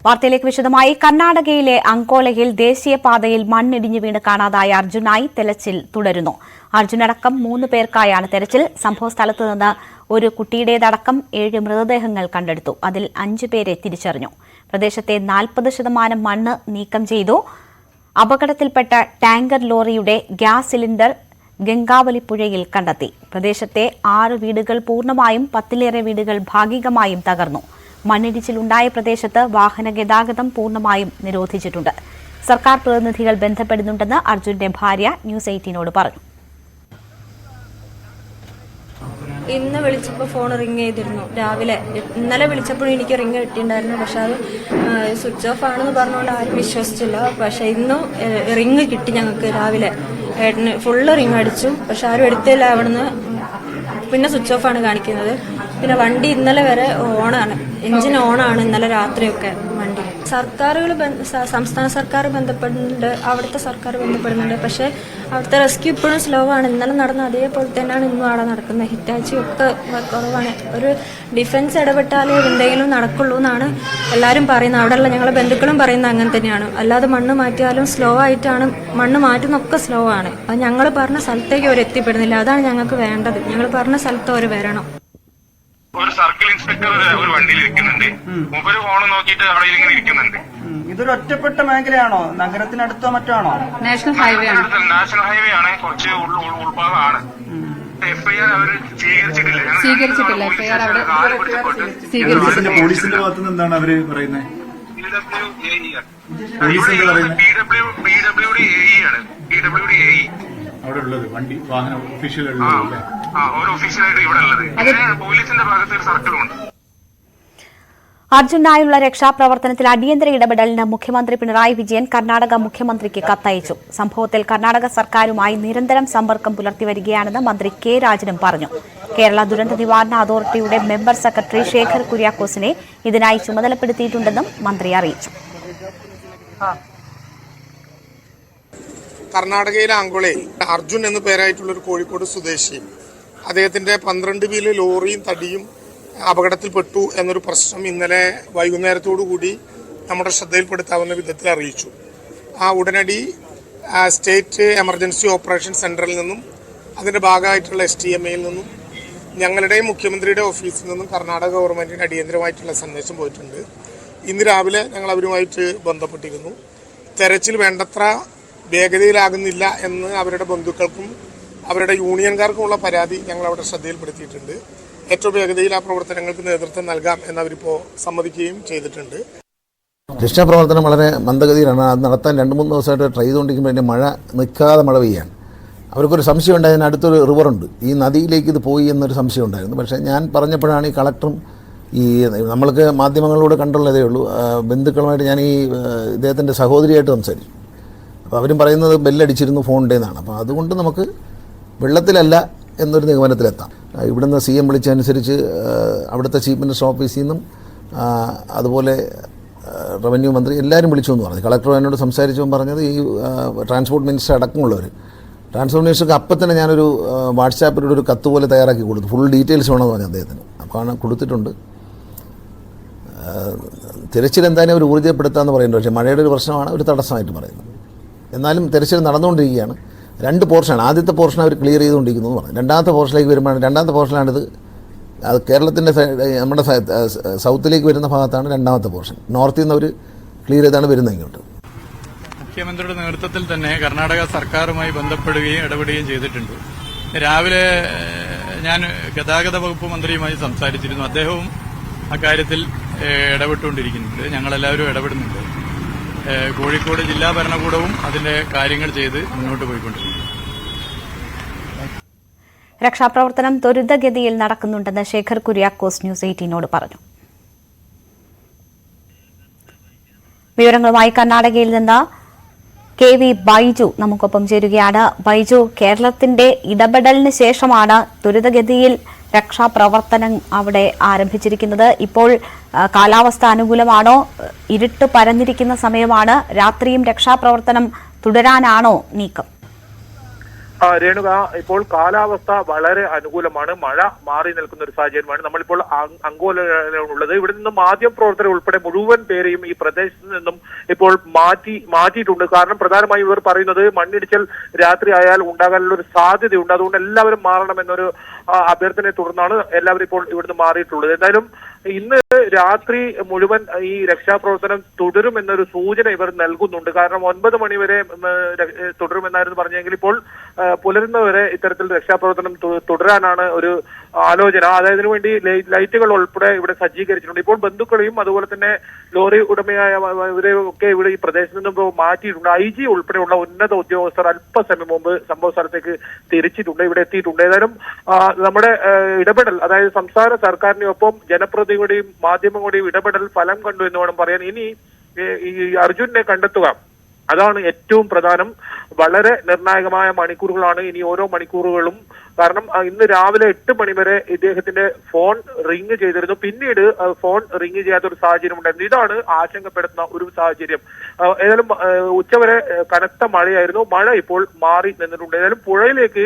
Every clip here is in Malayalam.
വാർത്തയിലേക്ക് വിശദമായി. കർണാടകയിലെ അങ്കോലയിൽ ദേശീയപാതയിൽ മണ്ണിടിഞ്ഞു വീണ് കാണാതായ അർജുനായി തെരച്ചിൽ തുടരുന്നു. അർജുനടക്കം 3 പേർക്കായാണ് തെരച്ചിൽ. സംഭവസ്ഥലത്ത് നിന്ന് ഒരു കുട്ടിയുടേതടക്കം 7 മൃതദേഹങ്ങൾ കണ്ടെടുത്തു. അതിൽ 5 പേരെ തിരിച്ചറിഞ്ഞു. പ്രദേശത്തെ 40% മണ്ണ് നീക്കം ചെയ്തു. അപകടത്തിൽപ്പെട്ട ടാങ്കർ ലോറിയുടെ ഗ്യാസ് സിലിണ്ടർ ഗംഗാവലി പുഴയിൽ കണ്ടെത്തി. പ്രദേശത്തെ 6 വീടുകൾ പൂർണ്ണമായും 10ലേറെ വീടുകൾ ഭാഗികമായും തകർന്നു. മണ്ണിടിച്ചിലുണ്ടായ പ്രദേശത്ത് വാഹന ഗതാഗതം പൂർണ്ണമായും നിരോധിച്ചിട്ടുണ്ട്. സർക്കാർ പ്രതിനിധികൾ ബന്ധപ്പെടുന്നുണ്ടെന്ന് അർജുന്റെ ഭാര്യ ന്യൂസ് 18നോട് പറഞ്ഞു. ഇന്ന് വിളിച്ചപ്പോൾ ഫോൺ റിങ് ചെയ്തിരുന്നു. രാവിലെ ഇന്നലെ വിളിച്ചപ്പോഴും എനിക്ക് റിങ് കിട്ടിയിട്ടുണ്ടായിരുന്നു. പക്ഷെ അത് സ്വിച്ച് ഓഫ് ആണെന്ന് പറഞ്ഞുകൊണ്ട് ആരും വിശ്വസിച്ചില്ല. പക്ഷെ ഇന്നും റിങ് കിട്ടി ഞങ്ങൾക്ക്. രാവിലെ ഏട്ടന് ഫുള്ള് റിങ് അടിച്ചു. പക്ഷെ ആരും എടുത്തില്ല. അവിടുന്ന് പിന്നെ സ്വിച്ച് ഓഫ് ആണ് കാണിക്കുന്നത്. പിന്നെ വണ്ടി ഇന്നലെ വരെ ഓണാണ്, എഞ്ചിൻ ഓണാണ്. ഇന്നലെ രാത്രിയൊക്കെ വണ്ടി സർക്കാരുകൾ സംസ്ഥാന സർക്കാർ ബന്ധപ്പെടുന്നുണ്ട്, അവിടുത്തെ സർക്കാർ ബന്ധപ്പെടുന്നുണ്ട്. പക്ഷെ അവിടുത്തെ റെസ്ക്യൂ ഇപ്പോഴും സ്ലോ ആണ്. ഇന്നലെ നടന്ന അതേപോലെ തന്നെയാണ് ഇന്നും അവിടെ നടക്കുന്നത്. ഹിറ്റാച്ചി ഒക്കെ കുറവാണ്. ഒരു ഡിഫൻസ് ഇടപെട്ടാലേ എന്തെങ്കിലും നടക്കുള്ളൂ എന്നാണ് എല്ലാവരും പറയുന്നത്. അവിടെയുള്ള ഞങ്ങളെ ബന്ധുക്കളും പറയുന്നത് അങ്ങനെ തന്നെയാണ്. അല്ലാതെ മണ്ണ് മാറ്റിയാലും സ്ലോ ആയിട്ടാണ്. മണ്ണ് മാറ്റുന്നൊക്കെ സ്ലോ ആണ്. അത് ഞങ്ങൾ പറഞ്ഞ സ്ഥലത്തേക്ക് അവർ എത്തിപ്പെടുന്നില്ല. അതാണ് ഞങ്ങൾക്ക് വേണ്ടത്. ഞങ്ങൾ പറഞ്ഞ സ്ഥലത്ത് അവർ വരണം. ഒരു സർക്കിൾ ഇൻസ്പെക്ടർ ഒരു വണ്ടിയിൽ ഇരിക്കുന്നുണ്ട്. മൂപ്പര് ഫോൺ നോക്കിയിട്ട് അവിടെ ഇങ്ങനെ ഇരിക്കുന്നുണ്ട്. ഇതൊരു ഒറ്റപ്പെട്ട മേഖലയാണോ? നഗരത്തിനടുത്തോ മറ്റോ ആണോ? നാഷണൽ ഹൈവേ ആണ്. നാഷണൽ ഹൈവേ ആണ്. കുറച്ച് ഉൾഭാഗമാണ്. എഫ്ഐആർ അവർ സ്വീകരിച്ചിട്ടില്ല. എഫ്ഐആർ അവിടെ പോലീസിന്റെ ഭാഗത്ത് നിന്ന് എന്താണ് അവര് പറയുന്നത്? PWD AE ആണ്. PWD AE അവിടെ ഉള്ളത് വണ്ടി വാഹന ഒഫീഷ്യൽ ഓഫീഷ്യലായിട്ട് ഇവിടെ ഉള്ളത്. പോലീസിന്റെ ഭാഗത്ത് ഒരു സർക്കിളുണ്ട്. അർജുനായുള്ള രക്ഷാപ്രവർത്തനത്തിൽ അടിയന്തര ഇടപെടലിന് മുഖ്യമന്ത്രി പിണറായി വിജയൻ കർണാടക മുഖ്യമന്ത്രിക്ക് കത്തയച്ചു. സംഭവത്തിൽ കർണാടക സർക്കാരുമായി നിരന്തരം സമ്പർക്കം പുലർത്തിവരികയാണെന്ന് മന്ത്രി കെ രാജനും പറഞ്ഞു. കേരള ദുരന്ത നിവാരണ അതോറിറ്റിയുടെ മെമ്പർ സെക്രട്ടറി ശേഖർ കുര്യാക്കോസിനെ ഇതിനായി ചുമതലപ്പെടുത്തിയിട്ടുണ്ടെന്നും മന്ത്രി അറിയിച്ചു. കർണാടകയിലെ അങ്കോളയിൽ അർജുൻ എന്ന പേരായിട്ടുള്ള ഒരു കോഴിക്കോട് സ്വദേശി, അദ്ദേഹത്തിന്റെ 12 വീല് ലോറിയും തടിയും അപകടത്തിൽപ്പെട്ടു എന്നൊരു പ്രശ്നം ഇന്നലെ വൈകുന്നേരത്തോടു കൂടി നമ്മുടെ ശ്രദ്ധയിൽപ്പെടുത്താവുന്ന വിധത്തിൽ അറിയിച്ചു. ഉടനടി സ്റ്റേറ്റ് എമർജൻസി ഓപ്പറേഷൻ സെന്ററിൽ നിന്നും അതിന്റെ ഭാഗമായിട്ടുള്ള STMAയിൽ നിന്നും ഞങ്ങളുടെയും മുഖ്യമന്ത്രിയുടെ ഓഫീസിൽ നിന്നും കർണാടക ഗവൺമെന്റിന് അടിയന്തരമായിട്ടുള്ള സന്ദേശം പോയിട്ടുണ്ട്. ഇന്ന് രാവിലെ ഞങ്ങൾ അവരുമായിട്ട് ബന്ധപ്പെട്ടിരുന്നു. തെരച്ചിൽ വേണ്ടത്ര വേഗതയിലാകുന്നില്ല എന്ന് അവരുടെ ബന്ധുക്കൾക്കും അവരുടെ യൂണിയൻകാർക്കുമുള്ള പരാതി ഞങ്ങൾ അവിടെ ശ്രദ്ധയിൽപ്പെടുത്തിയിട്ടുണ്ട്. ഏറ്റവും വേഗതയിൽ ആ പ്രവർത്തനങ്ങൾക്ക് നേതൃത്വം നൽകാം എന്നവരിപ്പോൾ സമ്മതിക്കുകയും ചെയ്തിട്ടുണ്ട്. രക്ഷാപ്രവർത്തനം വളരെ മന്ദഗതിയിലാണ്. അത് നടത്താൻ 2-3 ദിവസമായിട്ട് ട്രൈ ചെയ്തുകൊണ്ടിരിക്കുമ്പോൾ അതിൻ്റെ മഴ നിൽക്കാതെ മഴ പെയ്യാണ്. അവർക്കൊരു സംശയം ഉണ്ടായിരുന്നു, അടുത്തൊരു റിവറുണ്ട്, ഈ നദിയിലേക്ക് ഇത് പോയി എന്നൊരു സംശയം ഉണ്ടായിരുന്നു. പക്ഷേ ഞാൻ പറഞ്ഞപ്പോഴാണ് ഈ കളക്ടറും നമ്മൾക്ക് മാധ്യമങ്ങളിലൂടെ കണ്ടുള്ളതേ ഉള്ളൂ, ബന്ധുക്കളുമായിട്ട് ഞാൻ ഇദ്ദേഹത്തിൻ്റെ സഹോദരിയായിട്ട് സംസാരിച്ചു. അപ്പോൾ അവരും പറയുന്നത് ബെല്ലടിച്ചിരുന്നു ഫോണിൻ്റെ എന്നാണ്. അപ്പോൾ അതുകൊണ്ട് നമുക്ക് വെള്ളത്തിലല്ല എന്നൊരു നിഗമനത്തിലെത്താം. ഇവിടുന്ന് CM വിളിച്ചനുസരിച്ച് അവിടുത്തെ ചീഫ് മിനിസ്റ്റർ ഓഫീസിൽ നിന്നും അതുപോലെ റവന്യൂ മന്ത്രി എല്ലാവരും വിളിച്ചു എന്ന് പറഞ്ഞു. കളക്ടർ എന്നോട് സംസാരിച്ചപ്പോൾ പറഞ്ഞത് ഈ ട്രാൻസ്പോർട്ട് മിനിസ്റ്റർ അടക്കമുള്ളവർ, ട്രാൻസ്പോർട്ട് മിനിസ്റ്റർക്ക് അപ്പം തന്നെ ഞാനൊരു വാട്സാപ്പിലൂടെ ഒരു കത്ത് പോലെ തയ്യാറാക്കി കൊടുത്തു. ഫുൾ ഡീറ്റെയിൽസ് വേണമെന്ന് പറഞ്ഞു അദ്ദേഹത്തിന്. അപ്പോൾ കൊടുത്തിട്ടുണ്ട്. തിരച്ചിൽ എന്തായാലും അവർ ഊർജ്ജപ്പെടുത്താമെന്ന് പറയുന്നുണ്ട്. പക്ഷേ മഴയുടെ ഒരു പ്രശ്നമാണ് ഒരു തടസ്സമായിട്ട് പറയുന്നത്. എന്നാലും തിരച്ചിൽ നടന്നുകൊണ്ടിരിക്കുകയാണ്. 2 പോർഷനാണ്. ആദ്യത്തെ പോർഷൻ അവർ ക്ലിയർ ചെയ്തുകൊണ്ടിരിക്കുന്നു എന്ന് പറഞ്ഞു. രണ്ടാമത്തെ പോർഷനിലേക്ക് വരുമ്പോഴാണ്, രണ്ടാമത്തെ പോർഷനാണിത്. അത് കേരളത്തിൻ്റെ നമ്മുടെ സൗത്തിലേക്ക് വരുന്ന ഭാഗത്താണ് രണ്ടാമത്തെ പോർഷൻ. നോർത്തിൽ നിന്ന് അവർ ക്ലിയർ ചെയ്താണ് വരുന്നത് ഇങ്ങോട്ട്. മുഖ്യമന്ത്രിയുടെ നേതൃത്വത്തിൽ തന്നെ കർണാടക സർക്കാരുമായി ബന്ധപ്പെടുകയും ഇടപെടുകയും ചെയ്തിട്ടുണ്ട്. രാവിലെ ഞാൻ ഗതാഗത വകുപ്പ് മന്ത്രിയുമായി സംസാരിച്ചിരുന്നു. അദ്ദേഹവും അക്കാര്യത്തിൽ ഇടപെട്ടുകൊണ്ടിരിക്കുന്നുണ്ട്. ഞങ്ങളെല്ലാവരും ഇടപെടുന്നുണ്ട്. കോഴിക്കോട് ജില്ലാ ഭരണകൂടവും അതിന്റെ കാര്യങ്ങൾ ചെയ്ത് മുന്നോട്ട് പോയിക്കൊണ്ടിരിക്കുന്നു. രക്ഷാപ്രവർത്തനം ത്വരിതഗതിയിൽ നടക്കുന്നുണ്ടെന്ന് ശേഖർ കുര്യാക്കോസ് ന്യൂസ് 18നോട് പറഞ്ഞു. വിവരങ്ങളുമായി കർണാടകയിൽ നിന്ന് KV ബൈജു നമുക്കൊപ്പം ചേരുകയാണ്. ബൈജു, കേരളത്തിന്റെ ഇടപെടലിന് ശേഷമാണ് ത്വരിതഗതിയിൽ രക്ഷാപ്രവർത്തനം അവിടെ ആരംഭിച്ചിരിക്കുന്നത്. ഇപ്പോൾ കാലാവസ്ഥ അനുകൂലമാണോ? ഇരുട്ട് പരന്നിരിക്കുന്ന സമയമാണ്. രാത്രിയും രക്ഷാപ്രവർത്തനം തുടരാനാണോ നീക്കം? രേണുക, ഇപ്പോൾ കാലാവസ്ഥ വളരെ അനുകൂലമാണ്. മഴ മാറി നിൽക്കുന്ന ഒരു സാഹചര്യമാണ്. നമ്മളിപ്പോൾ അങ്കോലയിലുള്ളത്. ഇവിടെ നിന്ന് മാധ്യമപ്രവർത്തകർ ഉൾപ്പെടെ മുഴുവൻ പേരെയും ഈ പ്രദേശത്ത് നിന്നും ഇപ്പോൾ മാറ്റിയിട്ടുണ്ട്. കാരണം പ്രധാനമായും ഇവർ പറയുന്നത് മണ്ണിടിച്ചിൽ രാത്രി ആയാൽ ഉണ്ടാകാനുള്ള ഒരു സാധ്യതയുണ്ട്. അതുകൊണ്ട് എല്ലാവരും മാറണമെന്നൊരു അഭ്യർത്ഥനയെ തുടർന്നാണ് എല്ലാവരും ഇപ്പോൾ ഇവിടുന്ന് മാറിയിട്ടുള്ളത്. എന്തായാലും ഇന്ന് രാത്രി മുഴുവൻ ഈ രക്ഷാപ്രവർത്തനം തുടരുമെന്നൊരു സൂചന ഇവർ നൽകുന്നുണ്ട്. കാരണം 9 മണിവരെ തുടരുമെന്നായിരുന്നു പറഞ്ഞെങ്കിൽ ഇപ്പോൾ പുലരുന്നവരെ ഇത്തരത്തിൽ രക്ഷാപ്രവർത്തനം തുടരാനാണ് ഒരു ആലോചന. അതായത് ഇതിനുവേണ്ടി ലൈറ്റുകൾ ഉൾപ്പെടെ ഇവിടെ സജ്ജീകരിച്ചിട്ടുണ്ട്. ഇപ്പോൾ ബന്ധുക്കളെയും അതുപോലെ തന്നെ ലോറി ഉടമയായ ഇവരെയൊക്കെ ഇവിടെ ഈ പ്രദേശത്ത് നിന്നും മാറ്റിയിട്ടുണ്ട്. IG ഉൾപ്പെടെയുള്ള ഉന്നത ഉദ്യോഗസ്ഥർ അല്പസമയം മുമ്പ് സംഭവ സ്ഥലത്തേക്ക് തിരിച്ചിട്ടുണ്ട്, ഇവിടെ എത്തിയിട്ടുണ്ട്. ഏതായാലും നമ്മുടെ ഇടപെടൽ, അതായത് സംസ്ഥാന സർക്കാരിനൊപ്പം ജനപ്രതിനിധിയുടെയും മാധ്യമങ്ങളുടെയും ഇടപെടൽ ഫലം കണ്ടു എന്ന് വേണം പറയാൻ. ഇനി ഈ അർജുനെ കണ്ടെത്തുക, അതാണ് ഏറ്റവും പ്രധാനം. വളരെ നിർണായകമായ മണിക്കൂറുകളാണ് ഇനി ഓരോ മണിക്കൂറുകളും. കാരണം ഇന്ന് രാവിലെ 8 മണി വരെ ഇദ്ദേഹത്തിന്റെ ഫോൺ റിങ് ചെയ്തിരുന്നു. പിന്നീട് ഫോൺ റിങ് ചെയ്യാത്ത ഒരു സാഹചര്യം ഉണ്ടായിരുന്നു. ഇതാണ് ആശങ്കപ്പെടുത്തുന്ന ഒരു സാഹചര്യം. ഏതായാലും ഉച്ചവരെ കനത്ത മഴയായിരുന്നു. മഴ ഇപ്പോൾ മാറി നിന്നിട്ടുണ്ട്. ഏതായാലും പുഴയിലേക്ക്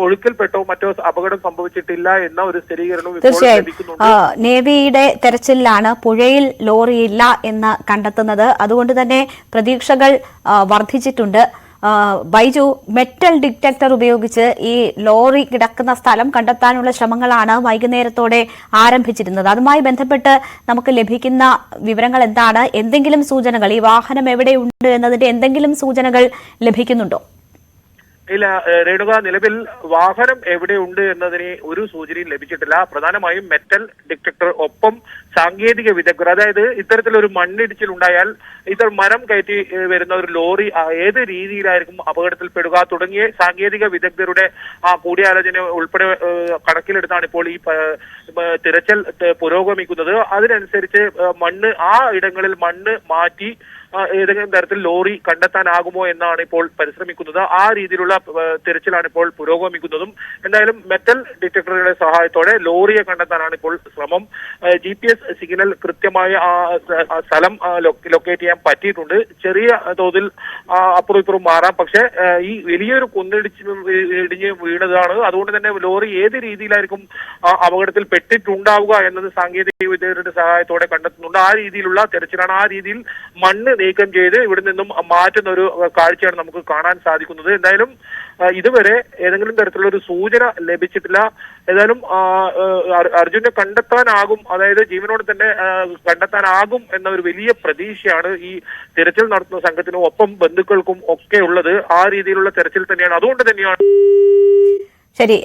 ഒഴുക്കിൽപ്പെട്ടോ മറ്റോ അപകടം സംഭവിച്ചിട്ടില്ല എന്ന ഒരു സ്ഥിരീകരണവും ഇപ്പോൾ ലഭിക്കുന്നുണ്ട്. നേവിയുടെ തെരച്ചിലാണ് പുഴയിൽ ലോറിയില്ല എന്ന് കണ്ടെത്തുന്നത്. അതുകൊണ്ട് തന്നെ പ്രതീക്ഷകൾ വർദ്ധിച്ചിട്ടുണ്ട്. ബൈജു, മെറ്റൽ ഡിറ്റക്ടർ ഉപയോഗിച്ച് ഈ ലോറി കിടക്കുന്ന സ്ഥലം കണ്ടെത്താനുള്ള ശ്രമങ്ങളാണ് വൈകുന്നേരത്തോടെ ആരംഭിച്ചിരുന്നത്. അതുമായി ബന്ധപ്പെട്ട് നമുക്ക് ലഭിക്കുന്ന വിവരങ്ങൾ എന്താണ്? എന്തെങ്കിലും സൂചനകൾ, ഈ വാഹനം എവിടെയുണ്ട് എന്നതിന്റെ എന്തെങ്കിലും സൂചനകൾ ലഭിക്കുന്നുണ്ടോ? ഇല്ല രേണുക, നിലവിൽ വാഹനം എവിടെയുണ്ട് എന്നതിന് ഒരു സൂചനയും ലഭിച്ചിട്ടില്ല. പ്രധാനമായും മെറ്റൽ ഡിറ്റക്ടർ ഒപ്പം സാങ്കേതിക വിദഗ്ധർ, അതായത് ഇത്തരത്തിലൊരു മണ്ണിടിച്ചിൽ ഉണ്ടായാൽ ഇത്തരം മരം കയറ്റി വരുന്ന ഒരു ലോറി ഏത് രീതിയിലായിരിക്കും അപകടത്തിൽപ്പെടുക തുടങ്ങിയ സാങ്കേതിക വിദഗ്ധരുടെ കൂടിയാലോചന ഉൾപ്പെടെ കണക്കിലെടുത്താണ് ഇപ്പോൾ ഈ തിരച്ചിൽ പുരോഗമിക്കുന്നത്. അതിനനുസരിച്ച് ആ ഇടങ്ങളിൽ മണ്ണ് മാറ്റി ഏതെങ്കിലും തരത്തിൽ ലോറി കണ്ടെത്താനാകുമോ എന്നാണ് ഇപ്പോൾ പരിശ്രമിക്കുന്നത്. ആ രീതിയിലുള്ള തിരച്ചിലാണ് ഇപ്പോൾ പുരോഗമിക്കുന്നതും. എന്തായാലും മെറ്റൽ ഡിറ്റക്ടറുകളുടെ സഹായത്തോടെ ലോറിയെ കണ്ടെത്താനാണ് ഇപ്പോൾ ശ്രമം. GPS സിഗ്നൽ കൃത്യമായ സ്ഥലം ലൊക്കേറ്റ് ചെയ്യാൻ പറ്റിയിട്ടുണ്ട്. ചെറിയ തോതിൽ അപ്പുറം ഇപ്പുറം മാറാം. പക്ഷെ ഈ വലിയൊരു ഇടിഞ്ഞ് വീണതാണ്. അതുകൊണ്ട് തന്നെ ലോറി ഏത് രീതിയിലായിരിക്കും അപകടത്തിൽ പെട്ടിട്ടുണ്ടാവുക എന്നത് സാങ്കേതിക വിദഗ്ധരുടെ സഹായത്തോടെ കണ്ടെത്തുന്നുണ്ട്. ആ രീതിയിലുള്ള തെരച്ചിലാണ്. ആ രീതിയിൽ മണ്ണ് നീക്കം ചെയ്ത് ഇവിടെ നിന്നും മാറ്റുന്ന ഒരു കാഴ്ചയാണ് നമുക്ക് കാണാൻ സാധിക്കുന്നത്. എന്തായാലും ഇതുവരെ ഏതെങ്കിലും തരത്തിലുള്ള ഒരു സൂചന ലഭിച്ചിട്ടില്ല. ഏതായാലും അർജുനെ കണ്ടെത്താനാകും, അതായത് ജീവനോട് തന്നെ കണ്ടെത്താനാകും എന്ന ഒരു വലിയ പ്രതീക്ഷയാണ് ഈ തിരച്ചിൽ നടത്തുന്ന സംഘത്തിനും ഒപ്പം ബന്ധുക്കൾക്കും ഒക്കെ ഉള്ളത്. ആ രീതിയിലുള്ള തെരച്ചിൽ തന്നെയാണ്. അതുകൊണ്ട് തന്നെയാണ് ശരി.